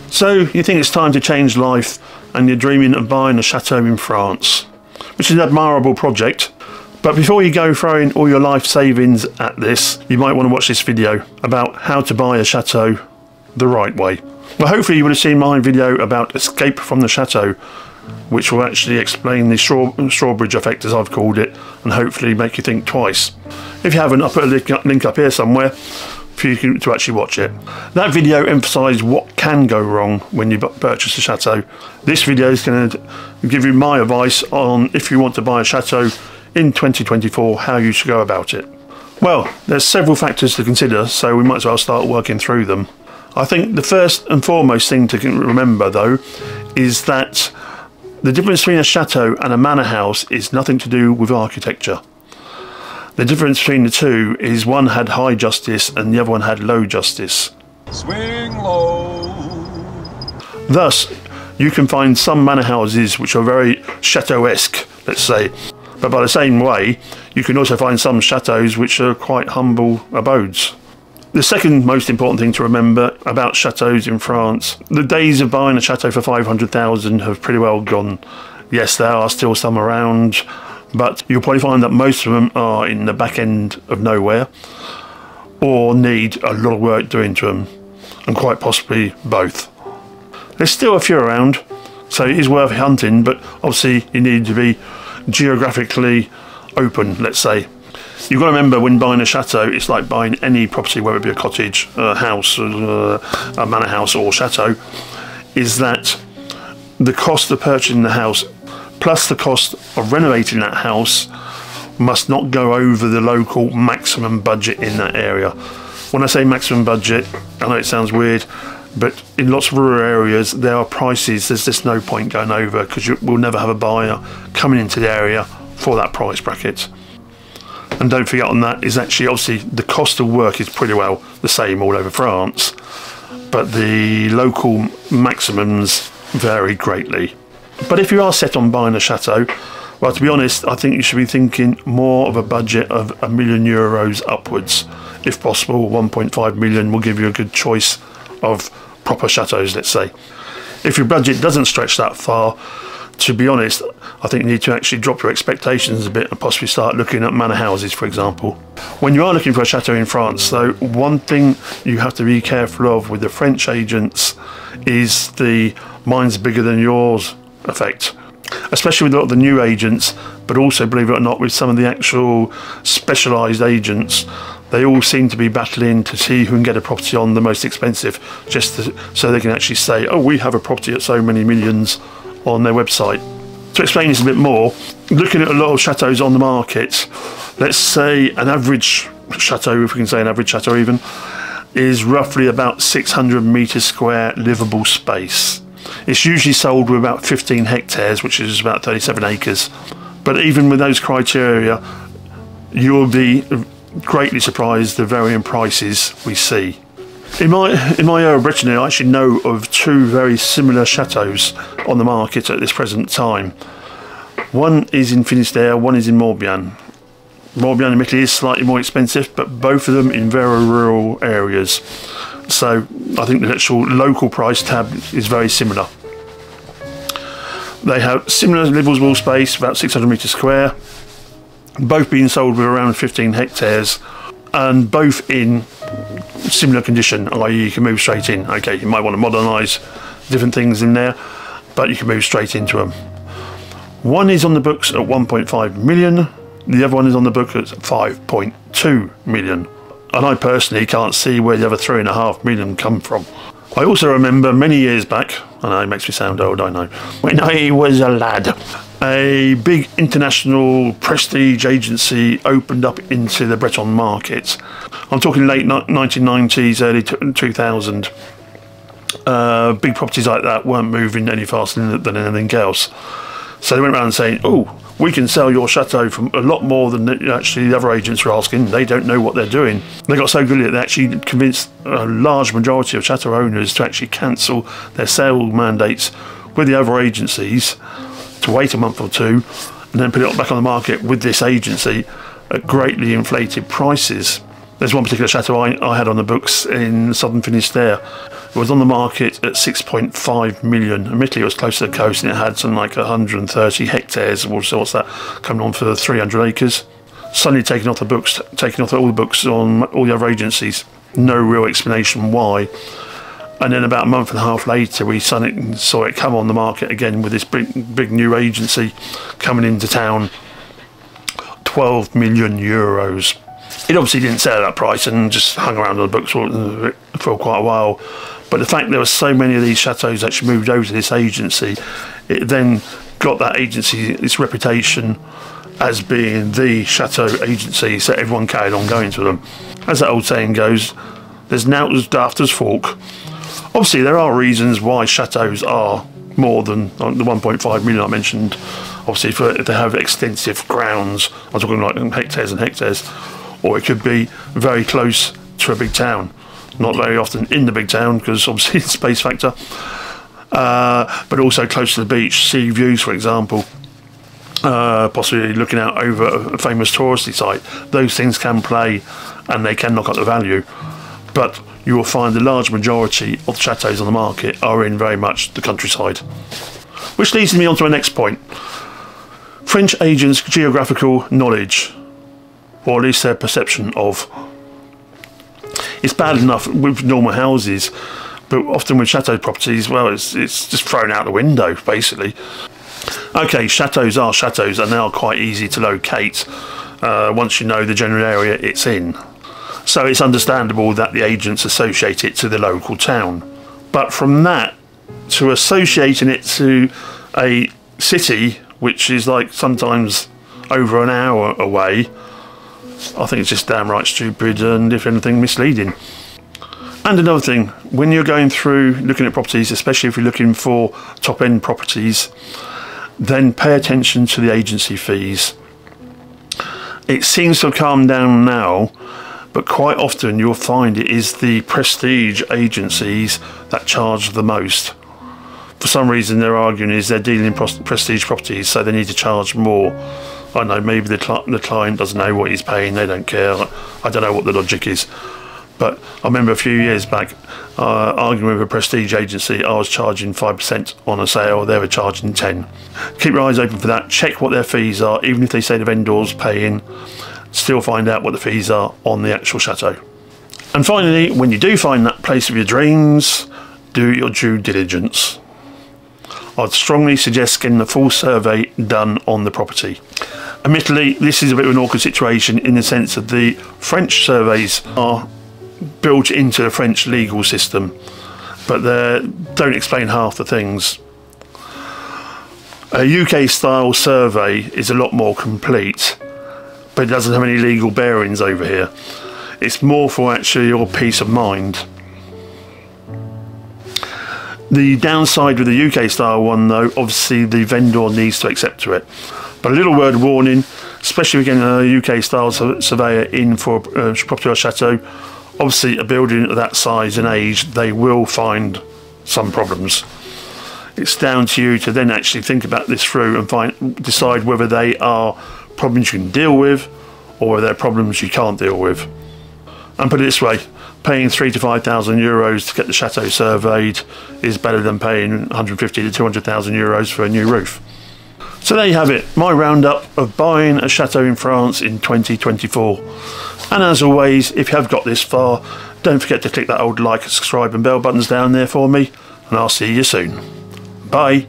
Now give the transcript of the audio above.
So you think it's time to change life and you're dreaming of buying a chateau in France, which is an admirable project. But before you go throwing all your life savings at this, you might want to watch this video about how to buy a chateau the right way. Well, hopefully you would have seen my video about Escape from the Chateau, which will actually explain the strawbridge effect, as I've called it, and hopefully make you think twice. If you haven't, I'll put a link up here somewhere for you to actually watch it. That video emphasised what can go wrong when you purchase a chateau. This video is going to give you my advice on if you want to buy a chateau in 2024, how you should go about it. Well, there's several factors to consider, so we might as well start working through them. I think the first and foremost thing to remember, though, is that the difference between a chateau and a manor house is nothing to do with architecture. The difference between the two is one had high justice and the other one had low justice. Swing low. Thus, you can find some manor houses which are very chateau-esque, let's say. But by the same way, you can also find some chateaus which are quite humble abodes. The second most important thing to remember about chateaus in France, the days of buying a chateau for 500,000 have pretty well gone. Yes, there are still some around, but you'll probably find that most of them are in the back end of nowhere or need a lot of work doing to them, and quite possibly both. There's still a few around, so it is worth hunting, but obviously you need to be geographically open, let's say. You've got to remember, when buying a chateau, it's like buying any property, whether it be a cottage, a house, a manor house or chateau, is that the cost of purchasing the house plus the cost of renovating that house must not go over the local maximum budget in that area. When I say maximum budget, I know it sounds weird, but in lots of rural areas there are prices there's just no point going over, because we'll never have a buyer coming into the area for that price bracket. And don't forget on that is actually obviously the cost of work is pretty well the same all over France, but the local maximums vary greatly. But if you are set on buying a chateau, well, to be honest, I think you should be thinking more of a budget of €1 million upwards. If possible, 1.5 million will give you a good choice of proper chateaus, let's say. If your budget doesn't stretch that far, to be honest, I think you need to actually drop your expectations a bit and possibly start looking at manor houses, for example. When you are looking for a chateau in France, though, one thing you have to be careful of with the French agents is the mine's bigger than yours effect. Especially with a lot of the new agents, but also, believe it or not, with some of the actual specialised agents, they all seem to be battling to see who can get a property on the most expensive, so they can actually say, oh, we have a property at so many millions on their website. To explain this a bit more, looking at a lot of chateaus on the market, let's say an average chateau, if we can say an average chateau even, is roughly about 600 metres square livable space. It's usually sold with about 15 hectares, which is about 37 acres. But even with those criteria, you'll be greatly surprised the varying prices we see. In my area of Brittany, I actually know of two very similar chateaus on the market at this present time. One is in Finistère, one is in Morbihan. Morbihan admittedly is slightly more expensive, but both of them in very rural areas. So I think the actual local price tab is very similar. They have similar livable space, about 600 metres square, both being sold with around 15 hectares, and both in similar condition, i.e. you can move straight in. Okay, you might want to modernise different things in there, but you can move straight into them. One is on the books at 1.5 million, the other one is on the book at 5.2 million. And I personally can't see where the other 3.5 million come from. I also remember many years back, I know it makes me sound old, I know, when I was a lad, a big international prestige agency opened up into the Breton market. I'm talking late 1990s, early 2000. Big properties like that weren't moving any faster than anything else. So they went around saying, oh, we can sell your chateau for a lot more than actually the other agents were asking. They don't know what they're doing. They got so good at it, they actually convinced a large majority of chateau owners to actually cancel their sale mandates with the other agencies, to wait a month or two, and then put it back on the market with this agency at greatly inflated prices. There's one particular chateau I had on the books in southern Finistère. It was on the market at 6.5 million. Admittedly, it was close to the coast and it had something like 130 hectares. So what's that? Coming on for 300 acres. Suddenly taken off the books, taken off all the books on all the other agencies. No real explanation why. And then about a month and a half later, we suddenly saw it come on the market again with this big new agency coming into town. 12 million euros. It obviously didn't sell at that price and just hung around on the books for quite a while. But the fact there were so many of these chateaus actually moved over to this agency, it then got that agency its reputation as being the chateau agency, so everyone carried on going to them. As that old saying goes, there's naught as daft as fork. Obviously there are reasons why chateaus are more than the 1.5 million I mentioned. Obviously if they have extensive grounds, I'm talking like hectares and hectares, or it could be very close to a big town. Not very often in the big town because obviously the space factor, but also close to the beach, sea views for example, possibly looking out over a famous touristy site. Those things can play and they can knock up the value, but you will find the large majority of the chateaus on the market are in very much the countryside. Which leads me on to my next point. French agents' geographical knowledge, or at least their perception of. It's bad enough with normal houses, but often with chateau properties, well, it's just thrown out the window, basically. Okay, chateaus are chateaus and they are quite easy to locate once you know the general area it's in. So it's understandable that the agents associate it to the local town. But from that to associating it to a city, which is like sometimes over an hour away, I think it's just downright stupid and, if anything, misleading. And another thing, when you're going through looking at properties, especially if you're looking for top-end properties, then pay attention to the agency fees. It seems to have calmed down now, but quite often you'll find it is the prestige agencies that charge the most. For some reason their arguing is they're dealing in prestige properties, so they need to charge more. I don't know, maybe the client doesn't know what he's paying, they don't care. I don't know what the logic is. But I remember a few years back arguing with a prestige agency. I was charging 5% on a sale, they were charging 10. Keep your eyes open for that, check what their fees are, even if they say the vendor's paying, still find out what the fees are on the actual chateau. And finally, when you do find that place of your dreams, do your due diligence. I'd strongly suggest getting a full survey done on the property. Admittedly, this is a bit of an awkward situation in the sense that the French surveys are built into the French legal system, but they don't explain half the things. A UK style survey is a lot more complete, but it doesn't have any legal bearings over here. It's more for actually your peace of mind. The downside with the UK style one though, obviously the vendor needs to accept to it. But a little word of warning, especially if you're getting a UK style surveyor in for a property or chateau, obviously a building of that size and age, they will find some problems. It's down to you to then actually think about this through and decide whether they are problems you can deal with or whether they're problems you can't deal with. And put it this way, paying 3,000 to 5,000 euros to get the chateau surveyed is better than paying 150 to 200,000 euros for a new roof. So there you have it, my roundup of buying a chateau in France in 2024. And as always, if you have got this far, don't forget to click that old like, subscribe and bell buttons down there for me, and I'll see you soon. Bye.